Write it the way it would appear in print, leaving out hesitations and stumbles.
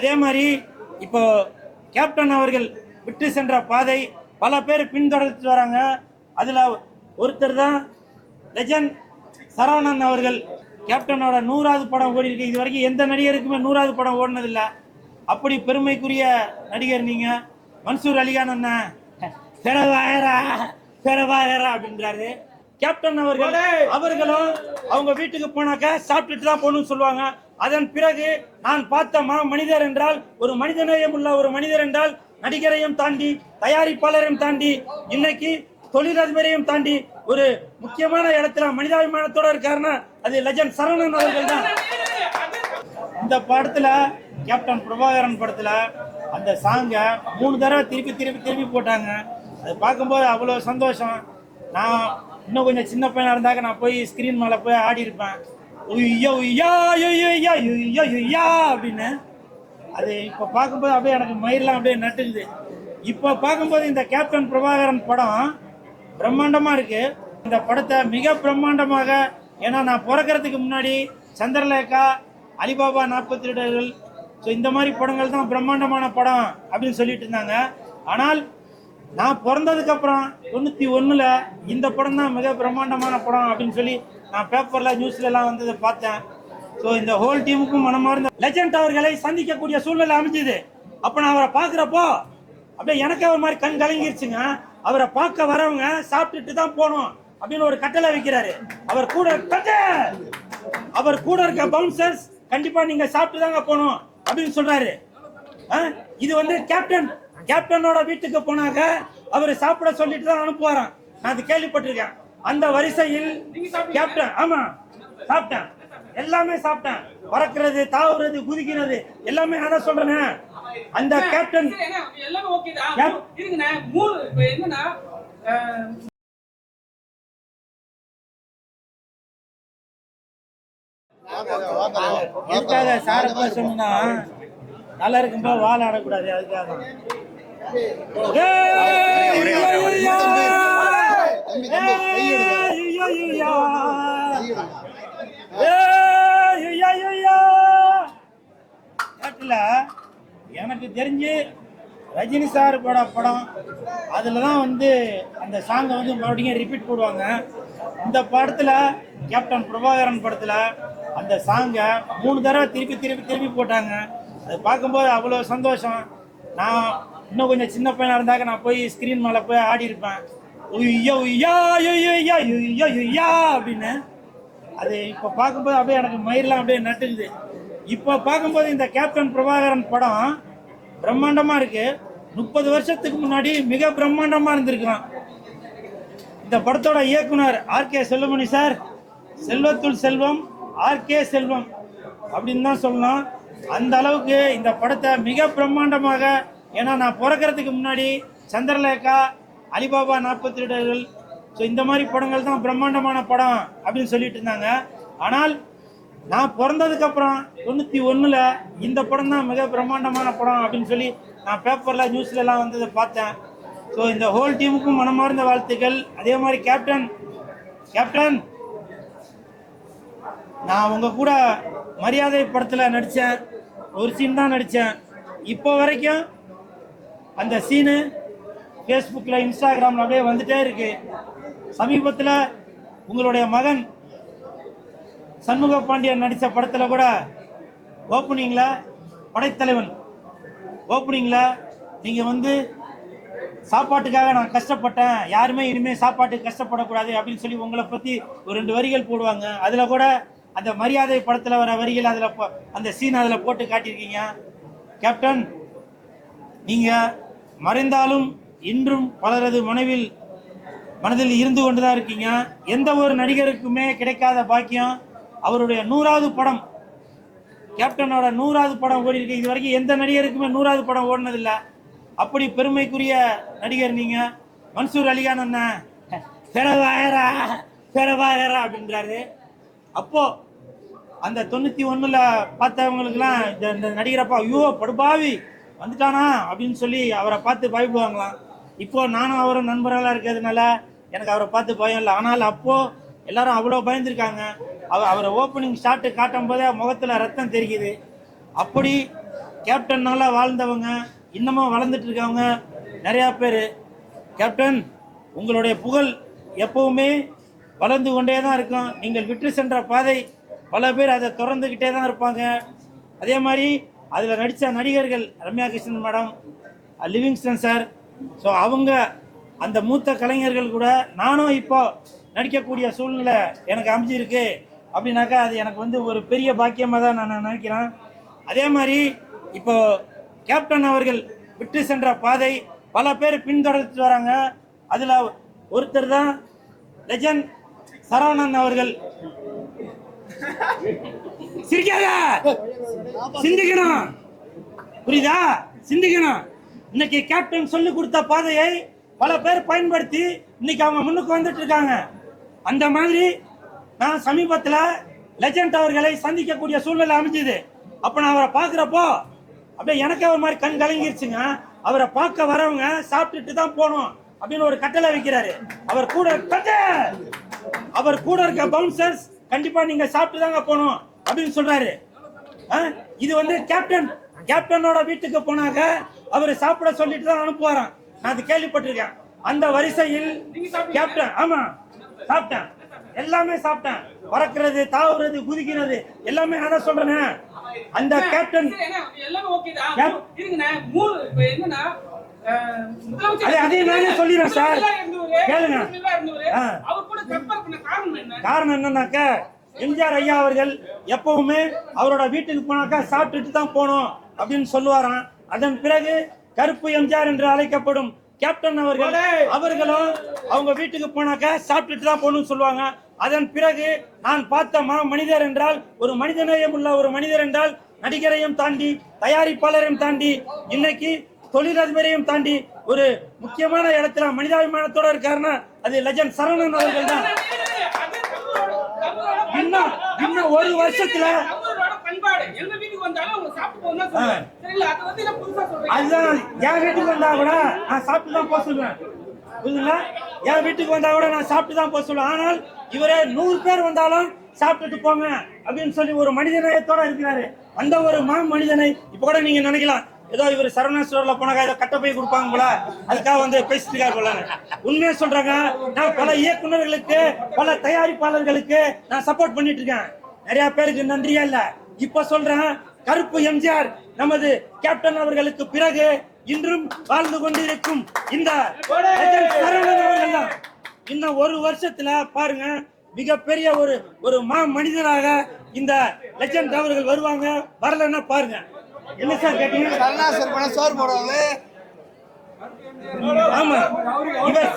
அதே மாதிரி இப்போ கேப்டன் அவர்கள் விட்டு சென்ற பாதை பல பேர் பின்தொடர்த்து வராங்க. அதுல ஒருத்தர் தான் லெஜண்ட் சரவணன் அவர்கள். கேப்டனோட 100வது படம் ஓடி இருக்கு. இது வரைக்கும் எந்த நடிகருக்குமே 100வது படம் ஓடினதில்லை. அப்படி பெருமைக்குரிய நடிகர் நீங்க. மன்சூர் அலிகான் அண்ணன் அப்படின்றாரு. கேப்டன் அவர்களும் அவங்க வீட்டுக்கு போனாக்க சாப்பிட்டுட்டு தான் போகணும்னு சொல்லுவாங்க. அதன் பிறகு நான் பார்த்த மனிதர் என்றால் ஒரு மனிதநேயம் உள்ள ஒரு மனிதர் என்றால் நடிகரையும் தாண்டி தயாரிப்பாளரையும் தாண்டி இன்னைக்கு தொழிலதிபரையும் தாண்டி ஒரு முக்கியமான இடத்துல மனிதாபிமானத்தோட இருக்காருன்னா அது லெஜண்ட் சரவணன் அவர்கள் தான். இந்த படத்துல கேப்டன் பிரபாகரன் படத்துல அந்த சாங்கை 3 தடவை திருப்பி போட்டாங்க. அதை பார்க்கும்போது அவ்வளோ சந்தோஷம். நான் இன்னும் கொஞ்சம் சின்ன பையனா இருந்தாக்க நான் போய் ஸ்கிரீன் மேலே போய் ஆடி இருப்பேன் அப்படின்னு. அது இப்போ பார்க்கும்போது அப்படியே எனக்கு மயிரெலாம் அப்படியே நட்டுக்குது. இப்போ பார்க்கும்போது இந்த கேப்டன் பிரபாகரன் படம் பிரம்மாண்டமாக இருக்கு. இந்த படத்தை மிக பிரம்மாண்டமாக, ஏன்னா நான் பிறக்கிறதுக்கு முன்னாடி சந்திரலேகா, அலிபாபா 40 திருடர்கள், ஸோ இந்த மாதிரி படங்கள் தான் பிரம்மாண்டமான படம் அப்படின்னு சொல்லிட்டு இருந்தாங்க. ஆனால் நான் பிறந்ததுக்கப்புறம் 91ல் இந்த படம் தான் மிக பிரம்மாண்டமான படம் அப்படின்னு சொல்லி நான் பேப்பரில் நியூஸ்லலாம் வந்ததை பார்த்தேன். ஸோ இந்த ஹோல் டீமுக்கும் மனமார்ந்த லெஜண்ட் அவர்களை சந்திக்கக்கூடிய சூழ்நிலை அமைஞ்சுது. அப்போ நான் அவரை பார்க்குறப்போ அப்படியே எனக்கே ஒரு மாதிரி கண் கலங்கிருச்சுங்க. அவரை பார்க்க வரவங்க சாப்பிட்டுட்டு தான் போகணும் அப்படின்னு ஒரு கட்டளை வைக்கிறாரு. அவர் கூட இருக்க பவுன்சர்ஸ் கண்டிப்பா நீங்க சாப்பிட்டு தாங்க போகணும் அப்படின்னு சொல்றாரு. இது வந்து கேப்டனோட வீட்டுக்கு போனாங்க அவரை சாப்பிட சொல்லிட்டு தான் அனுப்புவாராம். நான் அது கேள்விப்பட்டிருக்கேன். அந்த வரிசையில் கேப்டன் ஆமா சாப்பிட்டேன், எல்லாமே சாப்பிட்டேன். பறக்கிறது, தாவுறது, குதிக்கிறது எல்லாமே நான் தான் சொல்றேன். அந்த கேப்டன் எதுக்காக சார் சொன்னா நல்லா இருக்கும்போது வாழ ஆடக்கூடாது. அதுக்காக எனக்கு தெரிஞ்சு ரஜினி சார் படம் அதுல தான் வந்து அந்த சாங்கை வந்து மறுபடியும் ரிப்பீட் போடுவாங்க. இந்த படத்துல கேப்டன் பிரபாகரன் படத்துல அந்த சாங்கை 3 தடவை திருப்பி போட்டாங்க. அது பார்க்கும்போது அவ்வளோ சந்தோஷம். நான் இன்னும் கொஞ்சம் சின்ன பையனா இருந்தாக்க நான் போய் ஸ்கிரீன் மேலே போய் ஆடி இருப்பேன் அப்படின்னு. அது இப்போ பார்க்கும்போது அப்படியே எனக்கு மயிரெலாம் அப்படியே நட்டுக்குது. இப்போ பார்க்கும்போது இந்த கேப்டன் பிரபாகரன் படம் பிரம்மாண்டமாக இருக்கு. 30 வருஷத்துக்கு முன்னாடி மிக பிரம்மாண்டமாக இருந்திருக்கலாம். இந்த படத்தோட இயக்குனர் ஆர்.கே. செல்வமணி சார், செல்வத்துள் செல்வம் ஆர்.கே. செல்வம் அப்படின்னு தான் சொல்லலாம். அந்த அளவுக்கு இந்த படத்தை மிக பிரம்மாண்டமாக, ஏன்னா நான் பிறக்கிறதுக்கு முன்னாடி சந்திரலேகா, அலிபாபா 40 திருடர்கள், ஸோ இந்த மாதிரி படங்கள் தான் பிரம்மாண்டமான படம் அப்படின்னு சொல்லிட்டு இருந்தாங்க. ஆனால் நான் பிறந்ததுக்கப்புறம் 91ல் இந்த படம் தான் மிக பிரம்மாண்டமான படம் அப்படின்னு சொல்லி நான் பேப்பரில் நியூஸ்லலாம் வந்ததை பார்த்தேன். ஸோ இந்த ஹோல் டீமுக்கும் மனமார்ந்த வாழ்த்துக்கள். அதே மாதிரி கேப்டன் நான் உங்கள் கூட மரியாதை படத்தில் நடித்தேன். ஒரு சீன் தான் நடித்தேன். இப்போ வரைக்கும் அந்த சீனு ஃபேஸ்புக்கில், இன்ஸ்டாகிராமில் அப்படியே வந்துட்டே இருக்கு. சமீபத்தில் உங்களுடைய மகன் சண்முக பாண்டியன் நடித்த படத்தில் கூட ஓப்பனிங்கில் படைத்தலைவன் ஓப்பனிங்கில் நீங்கள் வந்து சாப்பாட்டுக்காக நான் கஷ்டப்பட்டேன், யாருமே இனிமேல் சாப்பாட்டுக்கு கஷ்டப்படக்கூடாது அப்படின்னு சொல்லி உங்களை பற்றி ஒரு 2 வரிகள் போடுவாங்க. அதில் கூட அந்த மரியாதை படத்தில் வர வரிகள் அதில் அந்த சீன் அதில் போட்டு காட்டியிருக்கீங்க. கேப்டன், நீங்கள் மறைந்தாலும் இன்றும் பலரது மனதில் இருந்து கொண்டு தான் இருக்கீங்க. எந்த ஒரு நடிகருக்குமே கிடைக்காத பாக்கியம் அவருடைய 100வது படம், கேப்டனோட 100வது படம் ஓடி இருக்கு. இது வரைக்கும் எந்த நடிகருக்குமே 100வது படம் ஓடினதில்லை. அப்படி பெருமைக்குரிய நடிகர் நீங்க. மன்சூர் அலிகான் அண்ணன் அப்படின்றாரு. அப்போ அந்த 91ல் பார்த்தவங்களுக்குலாம் இந்த நடிகரப்பா ஐயோ படுபாவி வந்துட்டானா அப்படின்னு சொல்லி அவரை பார்த்து பயப்படுவாங்களாம். இப்போ நானும் அவரும் நண்பர்களாக இருக்கிறதுனால எனக்கு அவரை பார்த்து பயம் இல்லை. ஆனால் அப்போ எல்லாரும் அவ்வளோ பயந்துருக்காங்க. அவரை ஓப்பனிங் ஷாட்டு காட்டும் போதே முகத்தில் ரத்தம் தெரிக்குது. அப்படி கேப்டன்னால வாழ்ந்தவங்க, இன்னமும் வளர்ந்துட்டு இருக்கவங்க நிறையா பேர். கேப்டன், உங்களுடைய புகழ் எப்பவுமே வளர்ந்து கொண்டே தான் இருக்கும். நீங்கள் விட்டு சென்ற பாதை பல பேர் அதை தொடர்ந்துக்கிட்டே தான் இருப்பாங்க. அதே மாதிரி அதில் நடித்த நடிகர்கள் Ramya Krishnan madam, Livingston sir, so அவங்க அந்த மூத்த கலைஞர்கள் கூட நானும் இப்போ நடிக்கக்கூடிய சூழ்நிலை எனக்கு அமைஞ்சிருக்கு அப்படின்னாக்கா அது எனக்கு வந்து ஒரு பெரிய பாக்கியமாக தான் நான் நினைக்கிறேன். அதே மாதிரி இப்போ கேப்டன் அவர்கள் விட்டு சென்ற பாதை பல பேர் பின்தொடர்த்து வராங்க. அதில் ஒருத்தர் தான் லெஜண்ட் சரவணன் அவர்கள். சிரிக்காத, சிந்திக்கணும், புரியுதா? சிந்திக்கணும். இன்னைக்கு கேப்டன் சொல்லி கொடுத்த பாதையை பல பேர் பயன்படுத்தி இன்னைக்கு அவங்க முன்னுக்கு வந்துட்டு இருக்காங்க. அந்த மாதிரி நான் சமீபத்தில் லெஜண்ட் அவர்களை சந்திக்கக்கூடிய சூழ்நிலை அமைஞ்சது. அப்போ நான் அவரை பார்க்குறப்போ அப்படியே எனக்கு ஒரு மாதிரி கண் கலங்கிருச்சுங்க. அவரை பார்க்க வரவங்க சாப்பிட்டுட்டு தான் போகணும் அப்படின்னு ஒரு கட்டளை வைக்கிறாரு. அவர் கூட இருக்க பவுன்சர்ஸ் கண்டிப்பா நீங்க சாப்பிட்டு தாங்க போகணும் அப்படின்னு சொல்றாரு. இது வந்து கேப்டனோட வீட்டுக்கு போனாக்க அவரை சாப்பிட சொல்லிட்டு தான் அனுப்புவாராம். நான் அது கேள்விப்பட்டிருக்கேன். அந்த வரிசையில் கேப்டன், ஆமா சாப்பிட்டேன், எல்லாமே சாப்பிட்டேன், பறக்கிறது, தாவுறது, குதிக்கிறது எல்லாமே நான் தான் சொல்றேன். அந்த கேப்டன் அதே நானே சொல்லிடுறேன் சார், கேளுங்க. காரணம் என்னன்னாக்க எம்ஜிஆர் ஐயா அவர்கள் எப்பவுமே அவரோட வீட்டுக்கு போனாக்கா சாப்பிட்டுட்டு தான் போனோம் அப்படின்னு சொல்லுவாராம். அதன் பிறகு கருப்பு எம்ஜிஆர் என்று அழைக்கப்படும் கேப்டன் அவர்களும் அவங்க வீட்டுக்கு போனாக்கா சாப்பிட்டுட்டு தான் போகணும்னு சொல்லுவாங்க. அதன் பிறகு நான் பார்த்த மனிதர் என்றால், ஒரு மனிதநேயம் உள்ள ஒரு மனிதர் என்றால், நடிகரையும் தாண்டி, தயாரிப்பாளரையும் தாண்டி, இன்னைக்கு தொழிலதிபரையும் தாண்டி ஒரு முக்கியமான இடத்துல மனிதாபிமானத்தோட இருக்காருன்னா அது லெஜண்ட் சரவணன் அவர்கள் தான். இன்னும் ஒரு வருஷத்துல அதுதான் என் வீட்டுக்கு வந்தா கூட நான் சாப்பிட்டு தான் போக சொல்லுவேன். புரியுதுங்களா? என் வீட்டுக்கு வந்தா கூட நான் சாப்பிட்டு தான் போக சொல்லுவேன். ஆனால் இவரே 100 பேர் வந்தாலும் சாப்பிட்டுட்டு போங்க அப்படின்னு சொல்லி ஒரு மனிதநேயத்தோட இருக்கிறாரு. அந்த ஒரு மனிதனை இப்ப கூட நீங்க நினைக்கலாம், ஏதோ இவர் சரவணா ஸ்டோர்ல போனாக்கா ஏதோ கட்ட போய் கொடுப்பாங்க போல, அதுக்காக வந்து பேசிட்டு இருக்காரு போல. உண்மையா சொல்றாங்க, நான் பல இயக்குநர்களுக்கு, பல தயாரிப்பாளர்களுக்கு நான் சப்போர்ட் பண்ணிட்டு இருக்கேன். நிறைய பேருக்கு நன்றியா இல்ல, இப்ப சொல்றேன். கருப்பு எம்ஜிஆர் நமது கேப்டன் அவர்களுக்கு பிறகு இன்றும் வாழ்ந்து கொண்டிருக்கும் இந்த சரவணன் அவர்கள் தான். இன்னும் ஒரு வருஷத்துல பாருங்க, மிகப்பெரிய ஒரு மனிதராக இந்த லெஜண்ட் அவர்கள் வருவாங்க. வரலன்னா பாருங்க. என்ன சார் கேட்டீங்க? சோறு போடுவாங்க. ஆமா, இவர்